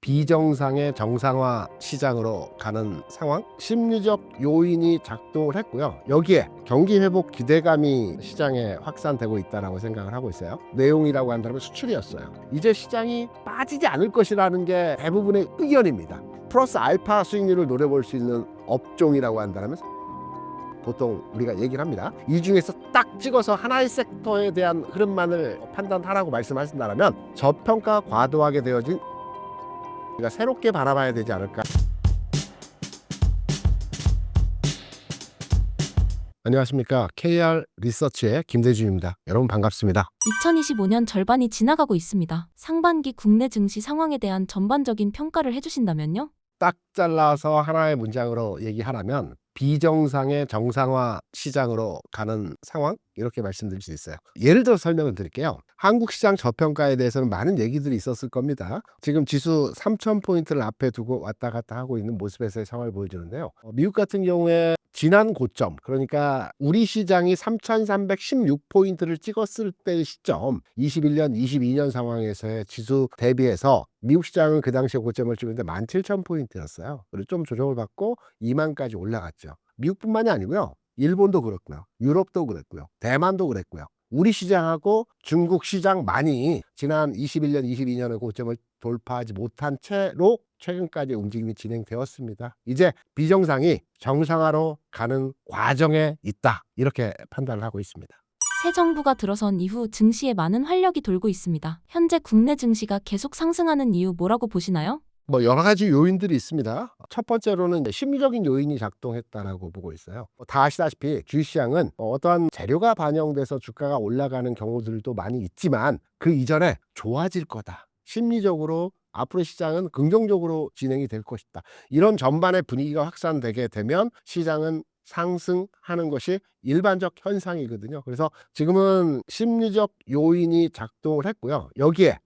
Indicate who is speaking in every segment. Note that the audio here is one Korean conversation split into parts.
Speaker 1: 비정상의 정상화 시장으로 가는 상황, 심리적 요인이 작동을 했고요. 여기에 경기 회복 기대감이 시장에 확산되고 있다고 생각을 하고 있어요. 내용이라고 한다면 수출이었어요. 이제 시장이 빠지지 않을 것이라는 게 대부분의 의견입니다. 플러스 알파 수익률을 노려볼 수 있는 업종이라고 한다면 보통 우리가 얘기를 합니다. 이 중에서 딱 찍어서 하나의 섹터에 대한 흐름만을 판단하라고 말씀하신다면 저평가 과도하게 되어진 우리가 새롭게 바라봐야 되지 않을까. 안녕하십니까. KR 리서치의 김대중입니다. 여러분 반갑습니다.
Speaker 2: 2025년 절반이 지나가고 있습니다. 상반기 국내 증시 상황에 대한 전반적인 평가를 해주신다면요?
Speaker 1: 딱 잘라서 하나의 문장으로 얘기하라면 비정상의 정상화 시장으로 가는 상황, 이렇게 말씀드릴 수 있어요. 예를 들어 설명을 드릴게요. 한국 시장 저평가에 대해서는 많은 얘기들이 있었을 겁니다. 지금 지수 3,000포인트를 앞에 두고 왔다 갔다 하고 있는 모습에서의 상황을 보여주는데요. 미국 같은 경우에 지난 고점, 그러니까 우리 시장이 3,316포인트를 찍었을 때 시점, 21년, 22년 상황에서의 지수 대비해서 미국 시장은 그 당시에 고점을 찍었는데 17,000포인트였어요. 그리고 좀 조정을 받고 2만까지 올라갔죠. 미국뿐만이 아니고요. 일본도 그렇고요. 유럽도 그랬고요. 대만도 그랬고요. 우리 시장하고 중국 시장 많이 지난 21년, 22년의 고점을 돌파하지 못한 채로 최근까지 움직임이 진행되었습니다. 이제 비정상이 정상화로 가는 과정에 있다, 이렇게 판단을 하고 있습니다.
Speaker 2: 새 정부가 들어선 이후 증시에 많은 활력이 돌고 있습니다. 현재 국내 증시가 계속 상승하는 이유 뭐라고 보시나요?
Speaker 1: 여러 가지 요인들이 있습니다. 첫 번째로는 심리적인 요인이 작동했다라고 보고 있어요. 다 아시다시피 주식시장은 어떠한 재료가 반영돼서 주가가 올라가는 경우들도 많이 있지만 그 이전에 좋아질 거다, 심리적으로 앞으로 시장은 긍정적으로 진행이 될 것이다, 이런 전반의 분위기가 확산되게 되면 시장은 상승하는 것이 일반적 현상이거든요. 그래서 지금은 심리적 요인이 작동을 했고요. 여기에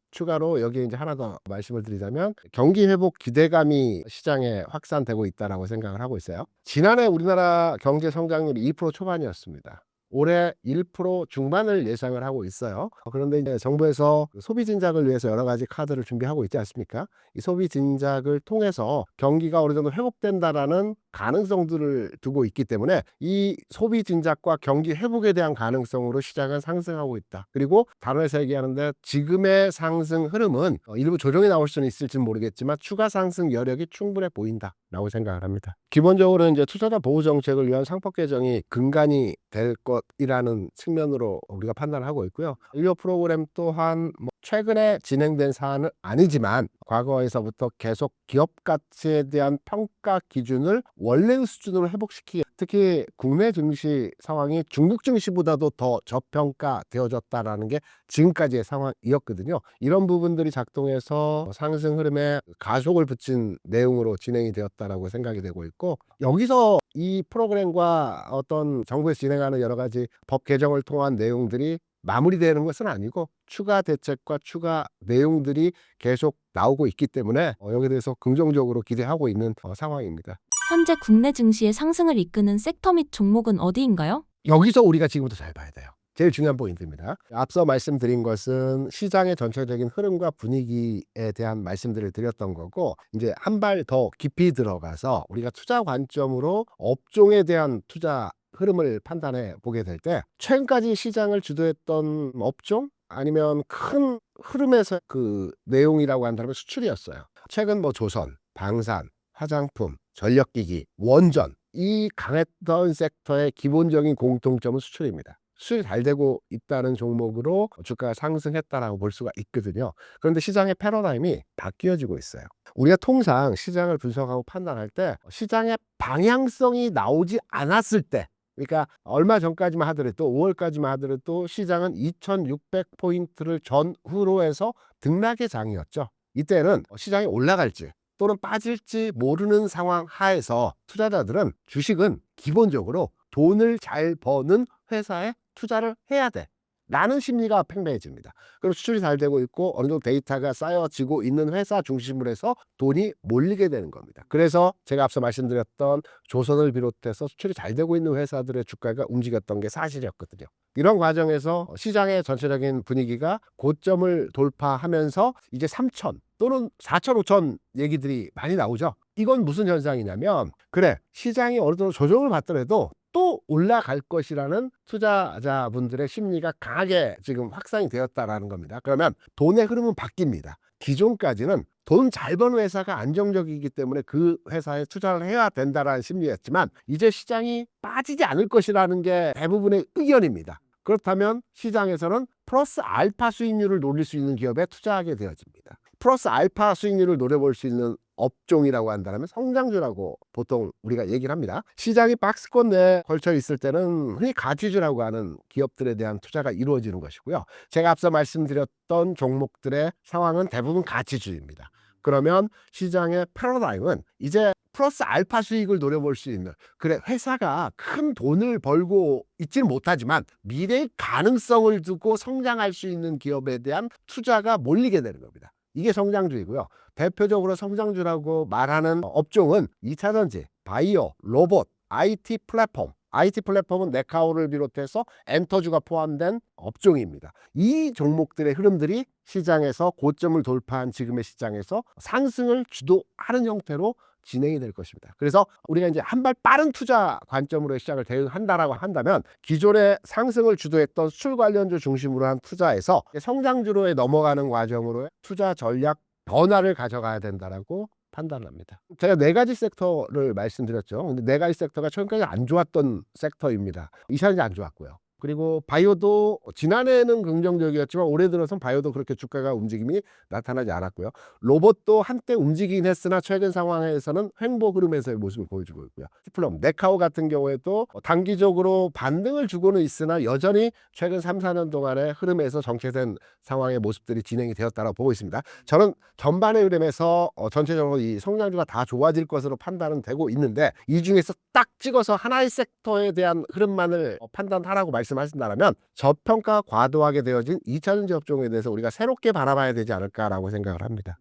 Speaker 1: 이제 하나 더 말씀을 드리자면 경기 회복 기대감이 시장에 확산되고 있다고 생각을 하고 있어요. 지난해 우리나라 경제 성장률이 2% 초반이었습니다. 올해 1% 중반을 예상을 하고 있어요. 그런데 이제 정부에서 소비 진작을 위해서 여러 가지 카드를 준비하고 있지 않습니까? 이 소비 진작을 통해서 경기가 어느 정도 회복된다라는 가능성들을 두고 있기 때문에 이 소비 진작과 경기 회복에 대한 가능성으로 시장은 상승하고 있다. 그리고 단어에서 얘기하는데 지금의 상승 흐름은 일부 조정이 나올 수는 있을지 모르겠지만 추가 상승 여력이 충분해 보인다라고 생각을 합니다. 기본적으로 이제 투자자 보호 정책을 위한 상법 개정이 근간이 될 것이라는 측면으로 우리가 판단을 하고 있고요. 의료 프로그램 또한 최근에 진행된 사안은 아니지만 과거에서부터 계속 기업 가치에 대한 평가 기준을 원래의 수준으로 회복시키기, 특히 국내 증시 상황이 중국 증시보다도 더 저평가되어졌다라는 게 지금까지의 상황이었거든요. 이런 부분들이 작동해서 상승 흐름에 가속을 붙인 내용으로 진행이 되었다라고 생각이 되고 있고, 여기서 이 프로그램과 어떤 정부에서 진행하는 여러 가지 법 개정을 통한 내용들이 마무리되는 것은 아니고 추가 대책과 추가 내용들이 계속 나오고 있기 때문에 여기에 대해서 긍정적으로 기대하고 있는 상황입니다.
Speaker 2: 현재 국내 증시의 상승을 이끄는 섹터 및 종목은 어디인가요?
Speaker 1: 여기서 우리가 지금부터 잘 봐야 돼요. 제일 중요한 포인트입니다. 앞서 말씀드린 것은 시장의 전체적인 흐름과 분위기에 대한 말씀들을 드렸던 거고, 이제 한 발 더 깊이 들어가서 우리가 투자 관점으로 업종에 대한 투자 흐름을 판단해 보게 될 때 최근까지 시장을 주도했던 업종, 아니면 큰 흐름에서 그 내용이라고 한다면 수출이었어요. 최근 조선, 방산, 화장품, 전력기기, 원전, 이 강했던 섹터의 기본적인 공통점은 수출입니다. 수출이 잘 되고 있다는 종목으로 주가가 상승했다라고 볼 수가 있거든요. 그런데 시장의 패러다임이 바뀌어지고 있어요. 우리가 통상 시장을 분석하고 판단할 때 시장의 방향성이 나오지 않았을 때, 그러니까 얼마 전까지만 하더라도 5월까지만 하더라도 시장은 2600포인트를 전후로 해서 등락의 장이었죠. 이때는 시장이 올라갈지 또는 빠질지 모르는 상황 하에서 투자자들은 주식은 기본적으로 돈을 잘 버는 회사에 투자를 해야 돼. 라는 심리가 팽배해집니다. 그럼 수출이 잘 되고 있고 어느 정도 데이터가 쌓여지고 있는 회사 중심으로 해서 돈이 몰리게 되는 겁니다. 그래서 제가 앞서 말씀드렸던 조선을 비롯해서 수출이 잘 되고 있는 회사들의 주가가 움직였던 게 사실이었거든요. 이런 과정에서 시장의 전체적인 분위기가 고점을 돌파하면서 이제 3천 또는 4천, 5천 얘기들이 많이 나오죠. 이건 무슨 현상이냐면, 그래, 시장이 어느 정도 조정을 받더라도 또 올라갈 것이라는 투자자분들의 심리가 강하게 지금 확산이 되었다라는 겁니다. 그러면 돈의 흐름은 바뀝니다. 기존까지는 돈 잘 버는 회사가 안정적이기 때문에 그 회사에 투자를 해야 된다라는 심리였지만, 이제 시장이 빠지지 않을 것이라는 게 대부분의 의견입니다. 그렇다면 시장에서는 플러스 알파 수익률을 노릴 수 있는 기업에 투자하게 되어집니다. 플러스 알파 수익률을 노려볼 수 있는 업종이라고 한다면 성장주라고 보통 우리가 얘기를 합니다. 시장이 박스권 내에 걸쳐 있을 때는 흔히 가치주라고 하는 기업들에 대한 투자가 이루어지는 것이고요. 제가 앞서 말씀드렸던 종목들의 상황은 대부분 가치주입니다. 그러면 시장의 패러다임은 이제 플러스 알파 수익을 노려볼 수 있는, 그래, 회사가 큰 돈을 벌고 있지는 못하지만 미래의 가능성을 두고 성장할 수 있는 기업에 대한 투자가 몰리게 되는 겁니다. 이게 성장주이고요. 대표적으로 성장주라고 말하는 업종은 2차전지, 바이오, 로봇, IT 플랫폼. IT 플랫폼은 네카오를 비롯해서 엔터주가 포함된 업종입니다. 이 종목들의 흐름들이 시장에서 고점을 돌파한 지금의 시장에서 상승을 주도하는 형태로 진행이 될 것입니다. 그래서 우리가 이제 한 발 빠른 투자 관점으로 시장을 대응한다라고 한다면, 기존의 상승을 주도했던 수출 관련주 중심으로 한 투자에서 성장주로 넘어가는 과정으로 투자 전략 변화를 가져가야 된다라고 판단합니다. 제가 네 가지 섹터를 말씀드렸죠. 근데 네 가지 섹터가 최근까지 안 좋았던 섹터입니다. 이사는 안 좋았고요. 그리고 바이오도 지난해는 긍정적이었지만 올해 들어선 바이오도 그렇게 주가가 움직임이 나타나지 않았고요. 로봇도 한때 움직이긴 했으나 최근 상황에서는 횡보 흐름에서의 모습을 보여주고 있고요. 디플럼, 네카오 같은 경우에도 단기적으로 반등을 주고는 있으나 여전히 최근 3, 4년 동안의 흐름에서 정체된 상황의 모습들이 진행이 되었다고 보고 있습니다. 저는 전반의 흐름에서 전체적으로 이 성장주가 다 좋아질 것으로 판단은 되고 있는데, 이 중에서 딱 찍어서 하나의 섹터에 대한 흐름만을 판단하라고 말씀하신다면 저평가 과도하게 되어진 2차전지 업종에 대해서 우리가 새롭게 바라봐야 되지 않을까라고 생각을 합니다.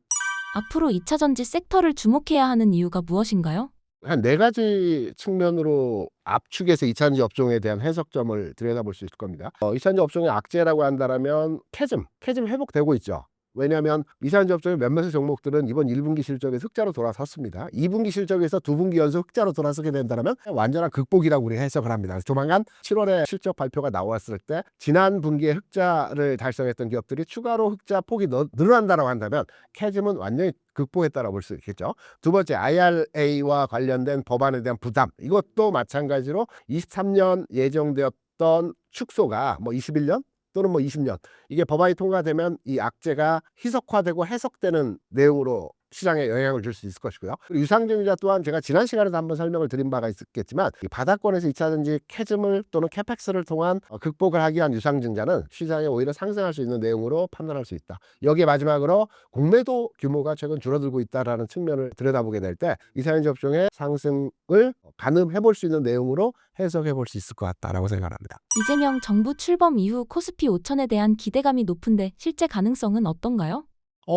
Speaker 2: 앞으로 2차전지 섹터를 주목해야 하는 이유가 무엇인가요?
Speaker 1: 한 네 가지 측면으로 압축해서 2차전지 업종에 대한 해석점을 들여다볼 수 있을 겁니다. 2차전지 업종의 악재라고 한다면 캐즘 회복되고 있죠. 왜냐하면 2차전지 업종의 몇몇의 종목들은 이번 1분기 실적에서 흑자로 돌아섰습니다. 2분기 실적에서 2분기 연속 흑자로 돌아서게 된다면 완전한 극복이라고 우리가 해석을 합니다. 조만간 7월에 실적 발표가 나왔을 때 지난 분기에 흑자를 달성했던 기업들이 추가로 흑자 폭이 늘어난다고 한다면 캐즘은 완전히 극복했다고 볼 수 있겠죠. 두 번째, IRA와 관련된 법안에 대한 부담, 이것도 마찬가지로 23년 예정되었던 축소가 21년 또는 20년, 이게 법안이 통과되면 이 악재가 희석화되고 해석되는 내용으로 시장에 영향을 줄 수 있을 것이고요. 유상증자 또한 제가 지난 시간에도 한번 설명을 드린 바가 있겠지만, 이 바닥권에서 2차전지 캐즘을 또는 캐펙스를 통한 극복을 하기 위한 유상증자는 시장에 오히려 상승할 수 있는 내용으로 판단할 수 있다. 여기에 마지막으로 공매도 규모가 최근 줄어들고 있다는 측면을 들여다보게 될 때 2차전지 업종의 상승을 가늠해 볼 수 있는 내용으로 해석해 볼 수 있을 것 같다라고 생각합니다.
Speaker 2: 이재명 정부 출범 이후 코스피 5천에 대한 기대감이 높은데 실제 가능성은 어떤가요?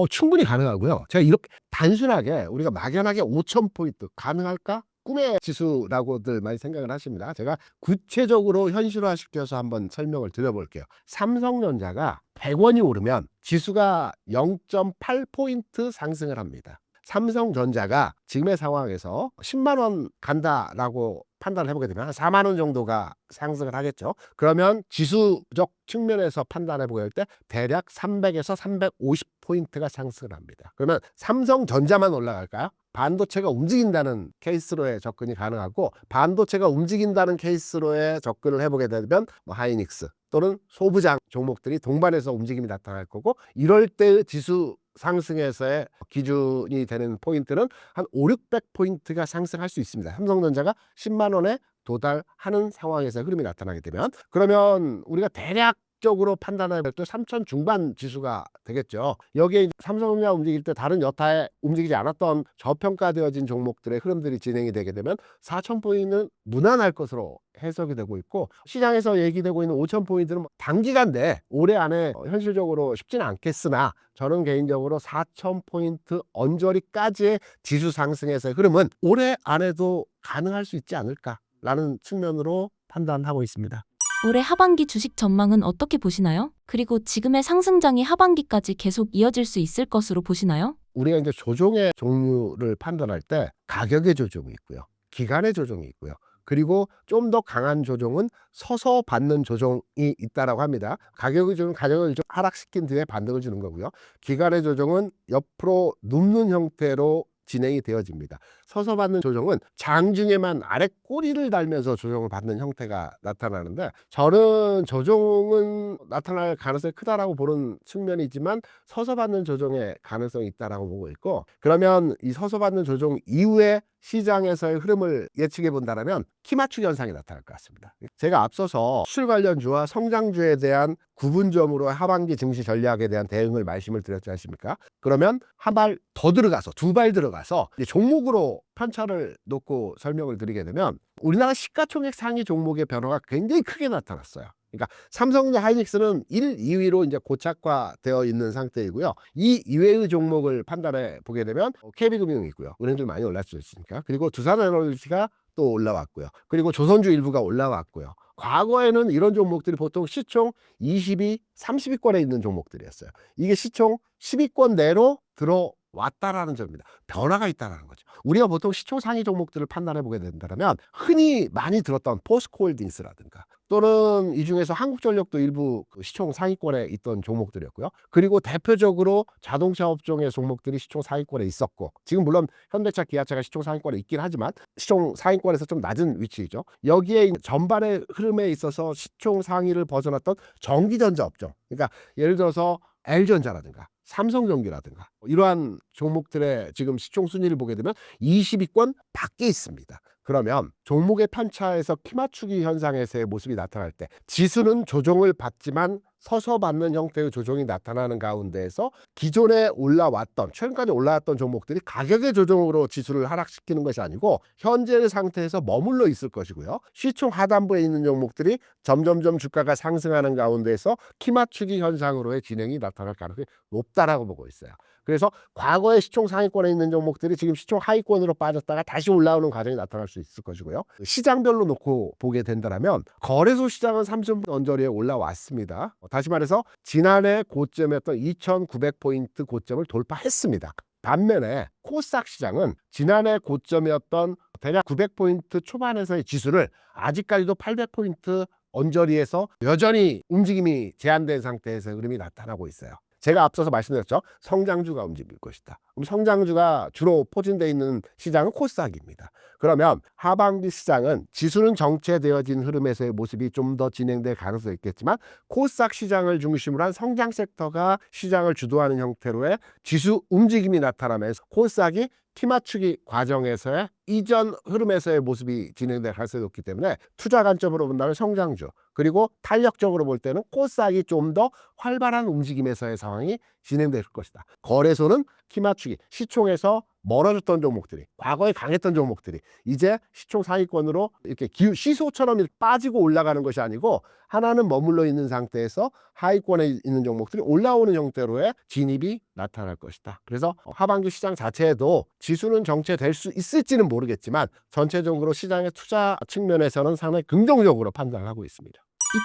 Speaker 1: 충분히 가능하고요. 제가 이렇게 단순하게 우리가 막연하게 5,000포인트 가능할까? 꿈의 지수라고들 많이 생각을 하십니다. 제가 구체적으로 현실화시켜서 한번 설명을 드려볼게요. 삼성전자가 100원이 오르면 지수가 0.8포인트 상승을 합니다. 삼성전자가 지금의 상황에서 10만 원 간다라고 판단을 해보게 되면 한 4만 원 정도가 상승을 하겠죠. 그러면 지수적 측면에서 판단해 보게 될 때 대략 300에서 350포인트가 상승을 합니다. 그러면 삼성전자만 올라갈까요? 반도체가 움직인다는 케이스로의 접근이 가능하고, 반도체가 움직인다는 케이스로의 접근을 해보게 되면 하이닉스 또는 소부장 종목들이 동반해서 움직임이 나타날 거고, 이럴 때의 지수 상승에서의 기준이 되는 포인트는 한 5, 600포인트가 상승할 수 있습니다. 삼성전자가 10만 원에 도달하는 상황에서 흐름이 나타나게 되면, 그러면 우리가 대략 적으로 판단할 때 3천 중반 지수가 되겠죠. 여기에 삼성전자 움직일 때 다른 여타에 움직이지 않았던 저평가되어진 종목들의 흐름들이 진행이 되게 되면 4천 포인트는 무난할 것으로 해석이 되고 있고, 시장에서 얘기되고 있는 5천 포인트는 단기간 내 올해 안에 현실적으로 쉽지는 않겠으나 저는 개인적으로 4천 포인트 언저리까지의 지수 상승에서의 흐름은 올해 안에도 가능할 수 있지 않을까라는 측면으로 판단하고 있습니다.
Speaker 2: 올해 하반기 주식 전망은 어떻게 보시나요? 그리고 지금의 상승장이 하반기까지 계속 이어질 수 있을 것으로 보시나요?
Speaker 1: 우리가 이제 조종의 종류를 판단할 때 가격의 조종이 있고요, 기간의 조종이 있고요, 그리고 좀 더 강한 조종은 서서 받는 조종이 있다라고 합니다. 가격의 조종은 가격을 좀 하락시킨 뒤에 반등을 주는 거고요. 기간의 조종은 옆으로 눕는 형태로 진행이 되어집니다. 서서 받는 조정은 장중에만 아래 꼬리를 달면서 조정을 받는 형태가 나타나는데, 저는 조정은 나타날 가능성이 크다라고 보는 측면이지만 서서 받는 조정의 가능성이 있다라고 보고 있고, 그러면 이 서서 받는 조정 이후에 시장에서의 흐름을 예측해 본다면 키맞추기 현상이 나타날 것 같습니다. 제가 앞서서 수출 관련주와 성장주에 대한 구분점으로 하반기 증시 전략에 대한 대응을 말씀을 드렸지 않습니까? 그러면 한 발 더 들어가서, 두 발 들어가서 이제 종목으로 편차를 놓고 설명을 드리게 되면, 우리나라 시가총액 상위 종목의 변화가 굉장히 크게 나타났어요. 그러니까 삼성전자 하이닉스는 1, 2위로 이제 고착화되어 있는 상태이고요. 이 이외의 종목을 판단해 보게 되면 KB금융이 있고요. 은행들 많이 올랐으니까. 그리고 두산에너지가 또 올라왔고요. 그리고 조선주 일부가 올라왔고요. 과거에는 이런 종목들이 보통 시총 20위, 30위권에 있는 종목들이었어요. 이게 시총 10위권 내로 들어왔다라는 점입니다. 변화가 있다는 거죠. 우리가 보통 시총 상위 종목들을 판단해 보게 된다면 흔히 많이 들었던 포스코홀딩스라든가, 또는 이 중에서 한국전력도 일부 시총 상위권에 있던 종목들이었고요. 그리고 대표적으로 자동차 업종의 종목들이 시총 상위권에 있었고, 지금 물론 현대차, 기아차가 시총 상위권에 있긴 하지만 시총 상위권에서 좀 낮은 위치이죠. 여기에 전반의 흐름에 있어서 시총 상위를 벗어났던 전기전자 업종, 그러니까 예를 들어서 L전자라든가 삼성전기라든가 이러한 종목들의 지금 시총 순위를 보게 되면 20위권 밖에 있습니다. 그러면 종목의 편차에서 키맞추기 현상에서의 모습이 나타날 때, 지수는 조정을 받지만 서서 받는 형태의 조정이 나타나는 가운데에서 기존에 올라왔던, 최근까지 올라왔던 종목들이 가격의 조정으로 지수를 하락시키는 것이 아니고 현재의 상태에서 머물러 있을 것이고요. 시총 하단부에 있는 종목들이 점점점 주가가 상승하는 가운데에서 키맞추기 현상으로의 진행이 나타날 가능성이 높다라고 보고 있어요. 그래서 과거의 시총 상위권에 있는 종목들이 지금 시총 하위권으로 빠졌다가 다시 올라오는 과정이 나타날 수 있을 것이고요. 시장별로 놓고 보게 된다면 거래소 시장은 3천 언저리에 올라왔습니다. 다시 말해서 지난해 고점이었던 2,900포인트 고점을 돌파했습니다. 반면에 코스닥 시장은 지난해 고점이었던 대략 900포인트 초반에서의 지수를 아직까지도 800포인트 언저리에서 여전히 움직임이 제한된 상태에서 흐름이 나타나고 있어요. 제가 앞서서 말씀드렸죠. 성장주가 움직일 것이다. 그럼 성장주가 주로 포진되어 있는 시장은 코스닥입니다. 그러면 하반기 시장은 지수는 정체되어진 흐름에서의 모습이 좀 더 진행될 가능성이 있겠지만, 코스닥 시장을 중심으로 한 성장 섹터가 시장을 주도하는 형태로의 지수 움직임이 나타나면서 코스닥이 키맞추기 과정에서의 이전 흐름에서의 모습이 진행될 가능성이 높기 때문에 투자 관점으로 본다면 성장주, 그리고 탄력적으로 볼 때는 코스닥이 좀 더 활발한 움직임에서의 상황이 진행될 것이다. 거래소는 키맞추기, 시총에서 멀어졌던 종목들이, 과거에 강했던 종목들이 이제 시총 상위권으로 이렇게 시소처럼 빠지고 올라가는 것이 아니고 하나는 머물러 있는 상태에서 하위권에 있는 종목들이 올라오는 형태로의 진입이 나타날 것이다. 그래서 하반기 시장 자체에도 지수는 정체될 수 있을지는 모르겠지만 전체적으로 시장의 투자 측면에서는 상당히 긍정적으로 판단을 하고 있습니다.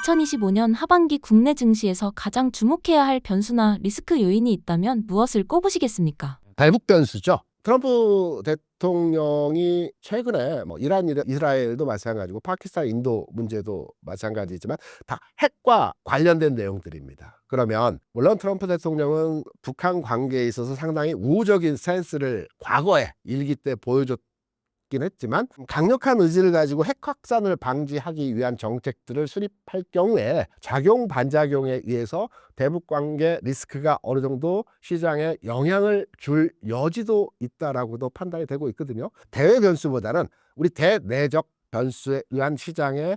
Speaker 2: 2025년 하반기 국내 증시에서 가장 주목해야 할 변수나 리스크 요인이 있다면 무엇을 꼽으시겠습니까?
Speaker 1: 대북 변수죠. 트럼프 대통령이 최근에 이란, 이스라엘도 마찬가지고 파키스탄, 인도 문제도 마찬가지지만 다 핵과 관련된 내용들입니다. 그러면 물론 트럼프 대통령은 북한 관계에 있어서 상당히 우호적인 스탠스를 과거에 일기 때 보여줬긴 했지만, 강력한 의지를 가지고 핵 확산을 방지하기 위한 정책들을 수립할 경우에 작용 반작용에 의해서 대북 관계 리스크가 어느 정도 시장에 영향을 줄 여지도 있다라고도 판단이 되고 있거든요. 대외 변수보다는 우리 대내적 변수에 의한 시장의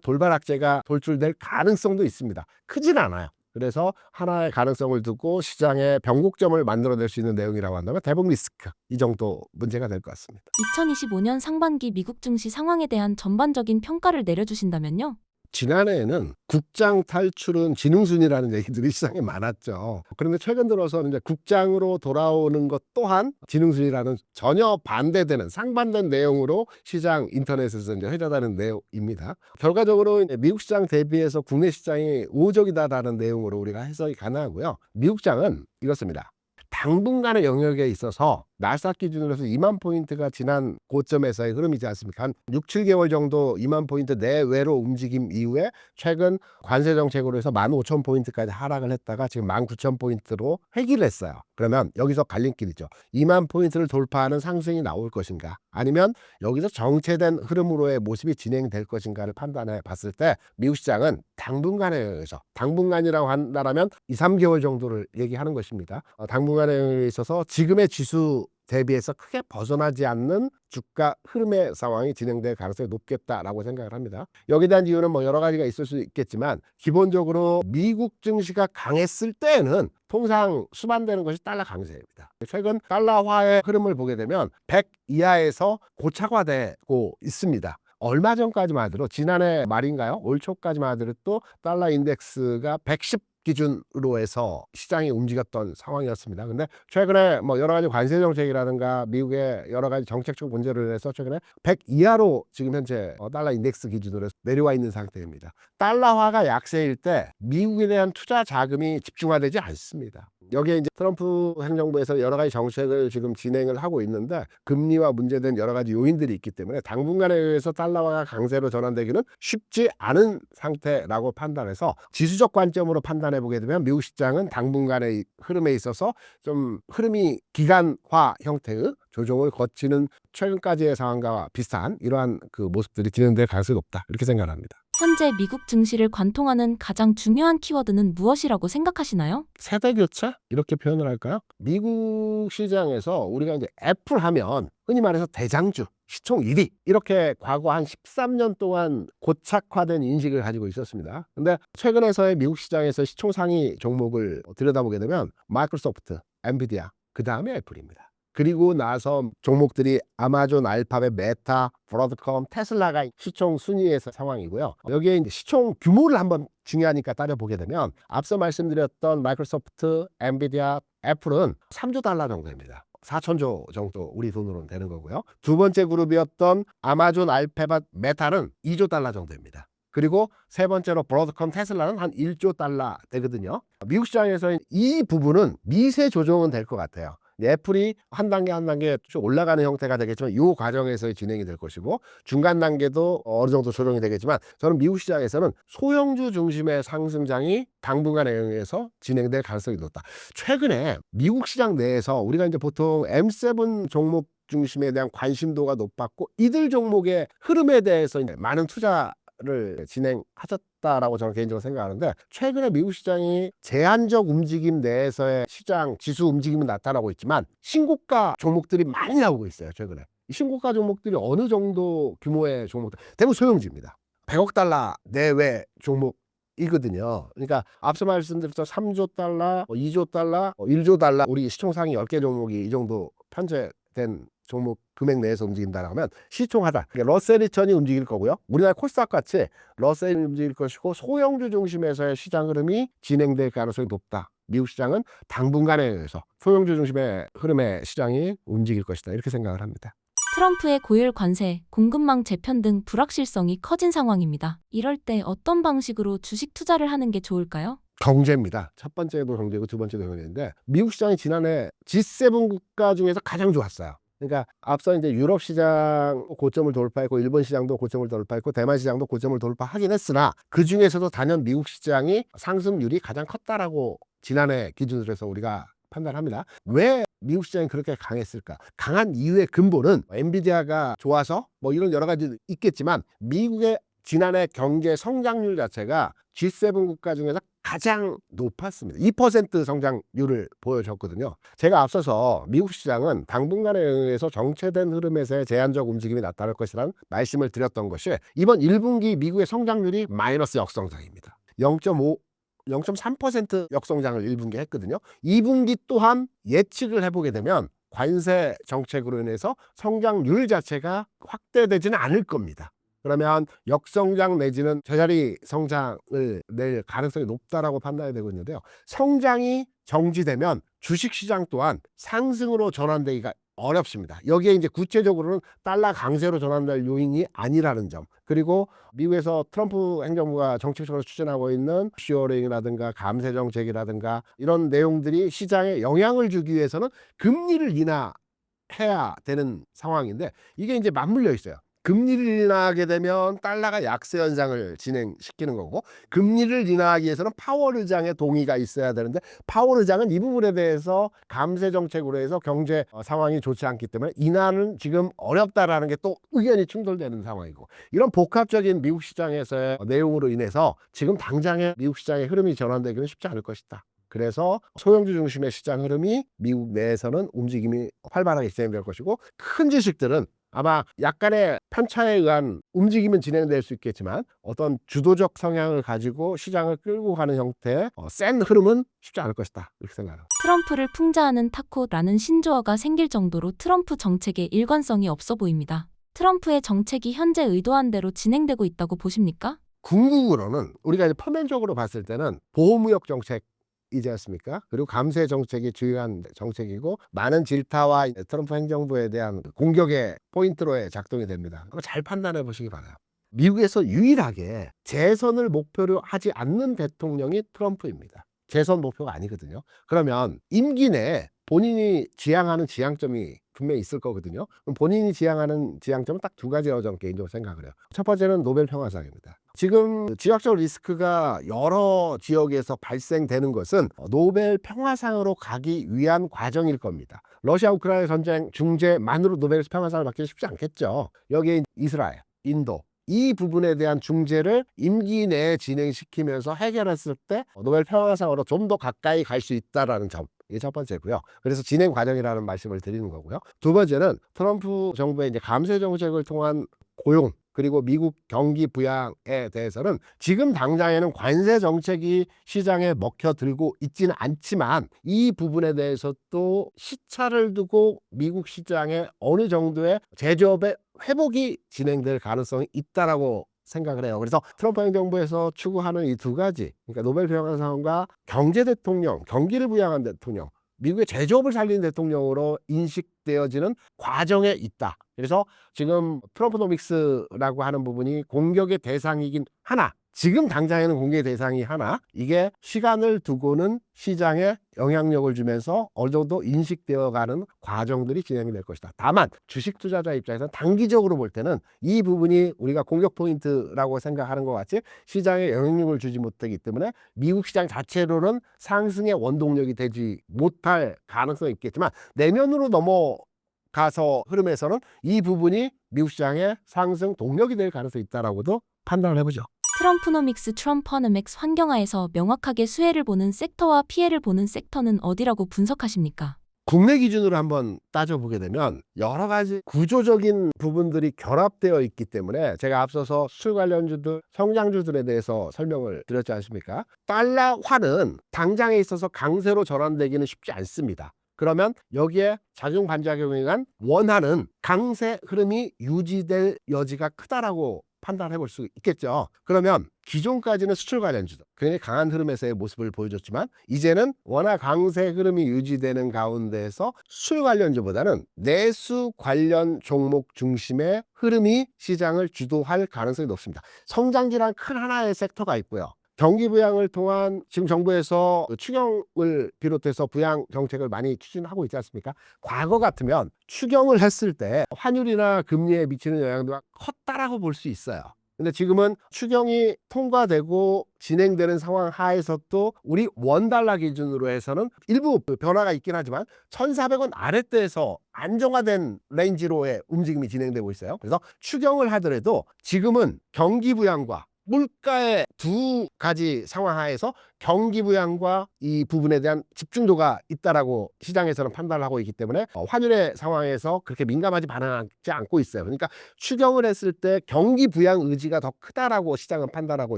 Speaker 1: 돌발 악재가 돌출될 가능성도 있습니다. 크진 않아요. 그래서 하나의 가능성을 두고 시장에 변곡점을 만들어낼 수 있는 내용이라고 한다면 대북 리스크, 이 정도 문제가 될 것 같습니다.
Speaker 2: 2025년 상반기 미국 증시 상황에 대한 전반적인 평가를 내려주신다면요?
Speaker 1: 지난해에는 국장 탈출은 지능순이라는 얘기들이 시장에 많았죠. 그런데 최근 들어서는 이제 국장으로 돌아오는 것 또한 지능순이라는 전혀 반대되는 상반된 내용으로 시장 인터넷에서 이제 회자되는 내용입니다. 결과적으로 이제 미국 시장 대비해서 국내 시장이 우호적이다라는 내용으로 우리가 해석이 가능하고요. 미국 시장은 이렇습니다. 당분간의 영역에 있어서 나스닥 기준으로 해서 2만 포인트가 지난 고점에서의 흐름이지 않습니까? 한 6, 7개월 정도 2만 포인트 내외로 움직임 이후에 최근 관세 정책으로 해서 15,000포인트까지 하락을 했다가 지금 19,000포인트로 회귀를 했어요. 그러면 여기서 갈림길이죠. 2만 포인트를 돌파하는 상승이 나올 것인가, 아니면 여기서 정체된 흐름으로의 모습이 진행될 것인가를 판단해 봤을 때 미국 시장은 당분간에 의해서, 당분간이라고 한다면 2, 3개월 정도를 얘기하는 것입니다. 당분간에 있어서 지금의 지수 대비해서 크게 벗어나지 않는 주가 흐름의 상황이 진행될 가능성이 높겠다라고 생각을 합니다. 여기에 대한 이유는 뭐 여러 가지가 있을 수 있겠지만, 기본적으로 미국 증시가 강했을 때는 통상 수반되는 것이 달러 강세입니다. 최근 달러화의 흐름을 보게 되면 100 이하에서 고착화되고 있습니다. 얼마 전까지만 하더라도 지난해 말인가요? 올 초까지만 하더라도 달러 인덱스가 110 기준으로 해서 시장이 움직였던 상황이었습니다. 근데 최근에 뭐 여러 가지 관세 정책이라든가 미국의 여러 가지 정책적 문제를 해서 최근에 100 이하로 지금 현재 달러 인덱스 기준으로 해서 내려와 있는 상태입니다. 달러화가 약세일 때 미국에 대한 투자 자금이 집중화되지 않습니다. 여기에 이제 트럼프 행정부에서 여러 가지 정책을 지금 진행을 하고 있는데, 금리와 문제된 여러 가지 요인들이 있기 때문에 당분간에 의해서 달러화가 강세로 전환되기는 쉽지 않은 상태라고 판단해서, 지수적 관점으로 판단해 보게 되면 미국 시장은 당분간의 흐름에 있어서 좀 흐름이 기간화 형태의 조정을 거치는 최근까지의 상황과 비슷한 이러한 그 모습들이 진행될 가능성이 높다, 이렇게 생각합니다.
Speaker 2: 현재 미국 증시를 관통하는 가장 중요한 키워드는 무엇이라고 생각하시나요?
Speaker 1: 세대 교체? 이렇게 표현을 할까요? 미국 시장에서 우리가 이제 애플 하면 흔히 말해서 대장주, 시총 1위, 이렇게 과거 한 13년 동안 고착화된 인식을 가지고 있었습니다. 근데 최근에서의 미국 시장에서 시총 상위 종목을 들여다보게 되면 마이크로소프트, 엔비디아, 그 다음에 애플입니다. 그리고 나서 종목들이 아마존, 알파벳, 메타, 브로드컴, 테슬라가 시총 순위에서 상황이고요. 여기에 이제 시총 규모를 한번 중요하니까 따져보게 되면, 앞서 말씀드렸던 마이크로소프트, 엔비디아, 애플은 3조 달러 정도입니다. 4천조 정도 우리 돈으로는 되는 거고요. 두 번째 그룹이었던 아마존, 알파벳, 메타는 2조 달러 정도입니다. 그리고 세 번째로 브로드컴, 테슬라는 한 1조 달러 되거든요. 미국 시장에서 이 부분은 미세 조정은 될 것 같아요. 애플이 한 단계 한 단계 쭉 올라가는 형태가 되겠지만, 이 과정에서 진행이 될 것이고, 중간 단계도 어느 정도 조정이 되겠지만, 저는 미국 시장에서는 소형주 중심의 상승장이 당분간에 의해서 진행될 가능성이 높다. 최근에 미국 시장 내에서 우리가 이제 보통 M7 종목 중심에 대한 관심도가 높았고, 이들 종목의 흐름에 대해서 이제 많은 투자를 진행하셨다라고 저는 개인적으로 생각하는데, 최근에 미국 시장이 제한적 움직임 내에서의 시장 지수 움직임은 나타나고 있지만, 신고가 종목들이 많이 나오고 있어요. 최근에 이 신고가 종목들이 어느 정도 규모의 종목들, 대부분 소형주입니다. 100억 달러 내외 종목이거든요. 그러니까 앞서 말씀드렸던 3조 달러, 2조 달러, 1조 달러, 우리 시총 상위 10개 종목이 이 정도 편제된 종목 금액 내에서 움직인다라고 하면 시총하다. 그러니까 러셀 2000이 움직일 거고요. 우리나라 코스닥 같이 러셀이 움직일 것이고, 소형주 중심에서의 시장 흐름이 진행될 가능성이 높다. 미국 시장은 당분간에 의해서 소형주 중심의 흐름의 시장이 움직일 것이다, 이렇게 생각을 합니다.
Speaker 2: 트럼프의 고율 관세, 공급망 재편 등 불확실성이 커진 상황입니다. 이럴 때 어떤 방식으로 주식 투자를 하는 게 좋을까요?
Speaker 1: 경제입니다. 첫 번째도 경제고 두 번째도 경제인데, 미국 시장이 지난해 G7 국가 중에서 가장 좋았어요. 그러니까 앞서 이제 유럽 시장 고점을 돌파했고, 일본 시장도 고점을 돌파했고, 대만 시장도 고점을 돌파하긴 했으나, 그 중에서도 단연 미국 시장이 상승률이 가장 컸다라고 지난해 기준으로 해서 우리가 판단합니다. 왜 미국 시장이 그렇게 강했을까? 강한 이유의 근본은 엔비디아가 좋아서 뭐 이런 여러 가지 있겠지만, 미국의 지난해 경제 성장률 자체가 G7 국가 중에서 가장 높았습니다. 2% 성장률을 보여줬거든요. 제가 앞서서 미국 시장은 당분간에 의해서 정체된 흐름에서의 제한적 움직임이 나타날 것이라는 말씀을 드렸던 것이 이번 1분기 미국의 성장률이 마이너스 역성장입니다. 0.3% 역성장을 1분기 했거든요. 2분기 또한 예측을 해보게 되면 관세 정책으로 인해서 성장률 자체가 확대되지는 않을 겁니다. 그러면 역성장 내지는 제자리 성장을 낼 가능성이 높다라고 판단이 되고 있는데요. 성장이 정지되면 주식시장 또한 상승으로 전환되기가 어렵습니다. 여기에 이제 구체적으로는 달러 강세로 전환될 요인이 아니라는 점, 그리고 미국에서 트럼프 행정부가 정책적으로 추진하고 있는 쇼어링이라든가 감세 정책이라든가 이런 내용들이 시장에 영향을 주기 위해서는 금리를 인하해야 되는 상황인데 이게 이제 맞물려 있어요. 금리를 인하하게 되면 달러가 약세 현상을 진행시키는 거고, 금리를 인하하기 위해서는 파월 의장의 동의가 있어야 되는데 파월 의장은 이 부분에 대해서 감세 정책으로 해서 경제 상황이 좋지 않기 때문에 인하는 지금 어렵다라는 게 또 의견이 충돌되는 상황이고, 이런 복합적인 미국 시장에서의 내용으로 인해서 지금 당장의 미국 시장의 흐름이 전환되기는 쉽지 않을 것이다. 그래서 소형주 중심의 시장 흐름이 미국 내에서는 움직임이 활발하게 진행될 것이고, 큰 주식들은 아마 약간의 편차에 의한 움직임은 진행될 수 있겠지만 어떤 주도적 성향을 가지고 시장을 끌고 가는 형태의 센 흐름은 쉽지 않을 것이다, 이렇게 생각합니다.
Speaker 2: 트럼프를 풍자하는 타코라는 신조어가 생길 정도로 트럼프 정책에 일관성이 없어 보입니다. 트럼프의 정책이 현재 의도한 대로 진행되고 있다고 보십니까?
Speaker 1: 궁극으로는 우리가 이제 표면적으로 봤을 때는 보호무역 정책 이지 않습니까? 그리고 감세 정책이 주요한 정책이고 많은 질타와 트럼프 행정부에 대한 공격의 포인트로의 작동이 됩니다. 그거 잘 판단해 보시기 바라요. 미국에서 유일하게 재선을 목표로 하지 않는 대통령이 트럼프입니다. 재선 목표가 아니거든요. 그러면 임기 내에 본인이 지향하는 지향점이 분명히 있을 거거든요. 그럼 본인이 지향하는 지향점은 딱 두 가지라고 저는 개인적으로 생각을 해요. 첫 번째는 노벨 평화상입니다. 지금 지역적 리스크가 여러 지역에서 발생되는 것은 노벨 평화상으로 가기 위한 과정일 겁니다. 러시아 우크라이나 전쟁 중재만으로 노벨 평화상을 받기 쉽지 않겠죠. 여기에 이스라엘, 인도 이 부분에 대한 중재를 임기 내에 진행시키면서 해결했을 때 노벨 평화상으로 좀 더 가까이 갈 수 있다라는 점, 이게 첫 번째고요. 그래서 진행 과정이라는 말씀을 드리는 거고요. 두 번째는 트럼프 정부의 이제 감세 정책을 통한 고용, 그리고 미국 경기 부양에 대해서는 지금 당장에는 관세 정책이 시장에 먹혀들고 있지는 않지만 이 부분에 대해서 또 시차를 두고 미국 시장에 어느 정도의 제조업의 회복이 진행될 가능성이 있다라고 생각을 해요. 그래서 트럼프 행정부에서 추구하는 이 두 가지, 그러니까 노벨 평화상과 경제 대통령, 경기를 부양한 대통령, 미국의 제조업을 살리는 대통령으로 인식되어지는 과정에 있다. 그래서 지금 트럼프노믹스라고 하는 부분이 공격의 대상이긴 하나, 지금 당장에는 공격의 대상이 하나, 이게 시간을 두고는 시장에 영향력을 주면서 어느 정도 인식되어가는 과정들이 진행이 될 것이다. 다만 주식 투자자 입장에서는 단기적으로 볼 때는 이 부분이 우리가 공격 포인트라고 생각하는 것 같이 시장에 영향력을 주지 못하기 때문에 미국 시장 자체로는 상승의 원동력이 되지 못할 가능성이 있겠지만 내면으로 넘어가서 흐름에서는 이 부분이 미국 시장의 상승 동력이 될 가능성이 있다라고도 판단을 해보죠.
Speaker 2: 트럼프노믹스 트럼퍼너맥스 환경하에서 명확하게 수혜를 보는 섹터와 피해를 보는 섹터는 어디라고 분석하십니까?
Speaker 1: 국내 기준으로 한번 따져보게 되면 여러 가지 구조적인 부분들이 결합되어 있기 때문에 제가 앞서서 수출 관련주들, 성장주들에 대해서 설명을 드렸지 않습니까? 달러화는 당장에 있어서 강세로 전환되기는 쉽지 않습니다. 그러면 여기에 작용 반작용에 의한 원화는 강세 흐름이 유지될 여지가 크다라고 판단해 볼 수 있겠죠. 그러면 기존까지는 수출 관련주도 굉장히 강한 흐름에서의 모습을 보여줬지만 이제는 워낙 강세 흐름이 유지되는 가운데에서 수출 관련주보다는 내수 관련 종목 중심의 흐름이 시장을 주도할 가능성이 높습니다. 성장지란 큰 하나의 섹터가 있고요. 경기 부양을 통한 지금 정부에서 추경을 비롯해서 부양 정책을 많이 추진하고 있지 않습니까? 과거 같으면 추경을 했을 때 환율이나 금리에 미치는 영향도가 컸다라고 볼 수 있어요. 근데 지금은 추경이 통과되고 진행되는 상황 하에서도 우리 원달러 기준으로 해서는 일부 변화가 있긴 하지만 1,400원 아래대에서 안정화된 레인지로의 움직임이 진행되고 있어요. 그래서 추경을 하더라도 지금은 경기 부양과 물가의 두 가지 상황 하에서 경기 부양과 이 부분에 대한 집중도가 있다라고 시장에서는 판단을 하고 있기 때문에 환율의 상황에서 그렇게 민감하지 반응하지 않고 있어요. 그러니까 추경을 했을 때 경기 부양 의지가 더 크다라고 시장은 판단하고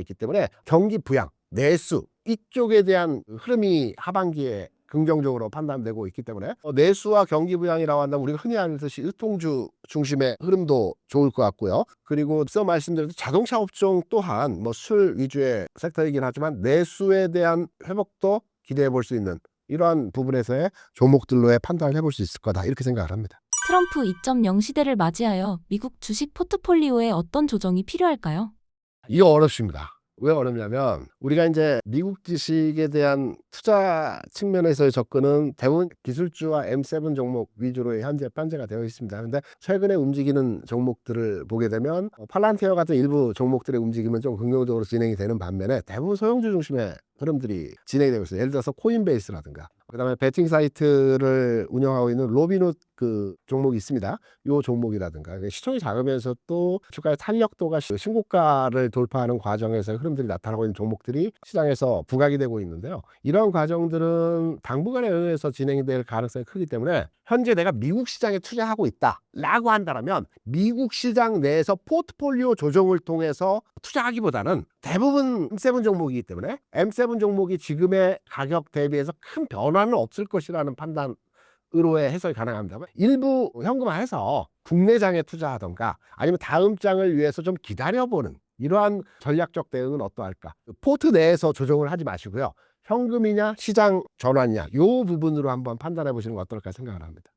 Speaker 1: 있기 때문에 경기 부양, 내수 이쪽에 대한 흐름이 하반기에 긍정적으로 판단되고 있기 때문에 내수와 경기 부양이라고 한다면 우리가 흔히 알듯이 유통주 중심의 흐름도 좋을 것 같고요. 그리고 앞서 말씀드린 자동차 업종 또한 뭐 술 위주의 섹터이긴 하지만 내수에 대한 회복도 기대해 볼 수 있는 이러한 부분에서의 종목들로의 판단을 해볼 수 있을 거다 이렇게 생각을 합니다.
Speaker 2: 트럼프 2.0 시대를 맞이하여 미국 주식 포트폴리오에 어떤 조정이 필요할까요?
Speaker 1: 이거 어렵습니다. 왜 어렵냐면 우리가 이제 미국 주식에 대한 투자 측면에서의 접근은 대부분 기술주와 M7 종목 위주로 현재 편제가 되어 있습니다. 그런데 최근에 움직이는 종목들을 보게 되면 팔란티어 같은 일부 종목들의 움직임은 좀 긍정적으로 진행이 되는 반면에 대부분 소형주 중심의 흐름들이 진행이 되고 있어요. 예를 들어서 코인베이스라든가 그다음에 베팅 사이트를 운영하고 있는 로비노 그 종목이 있습니다. 요 종목이라든가 시총이 작으면서 또 주가의 탄력도가 신고가를 돌파하는 과정에서 흐름들이 나타나고 있는 종목들이 시장에서 부각이 되고 있는데요. 이런 과정들은 당분간에 의해서 진행이 될 가능성이 크기 때문에 현재 내가 미국 시장에 투자하고 있다라고 한다면 미국 시장 내에서 포트폴리오 조정을 통해서 투자하기보다는 대부분 M7 종목이기 때문에 M7 종목이 지금의 가격 대비해서 큰 변화는 없을 것이라는 판단으로의 해석이 가능합니다. 일부 현금화해서 국내장에 투자하던가 아니면 다음 장을 위해서 좀 기다려보는 이러한 전략적 대응은 어떠할까? 포트 내에서 조정을 하지 마시고요. 현금이냐 시장 전환이냐 이 부분으로 한번 판단해 보시는 거 어떨까 생각을 합니다.